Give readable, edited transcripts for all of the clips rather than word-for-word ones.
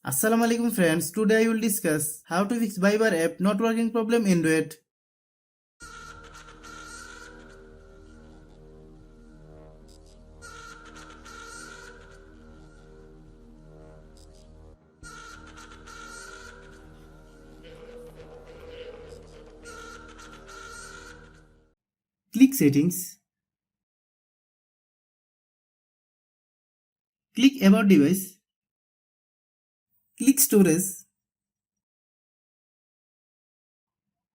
Assalamu alaikum friends, today I will discuss how to fix Viber app not working problem in Android. Click settings, click about device, click storage,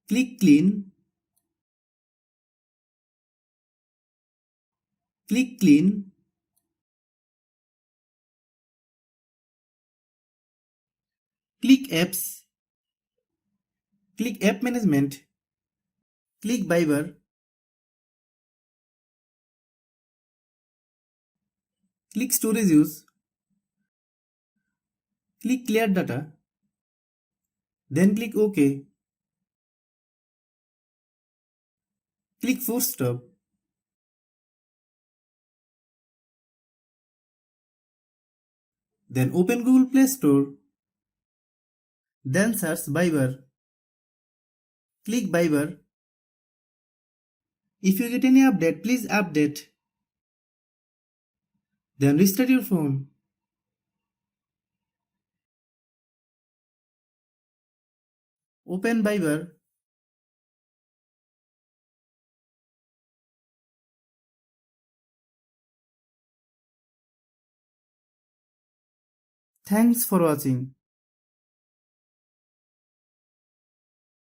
click clean, click clean, click apps, click app management, click Viber, click storage use, click clear data, then click OK, click force stop, then open Google Play Store, then search Viber, click Viber. If you get any update, please update. Then restart your phone. Open Viber. Thanks for watching.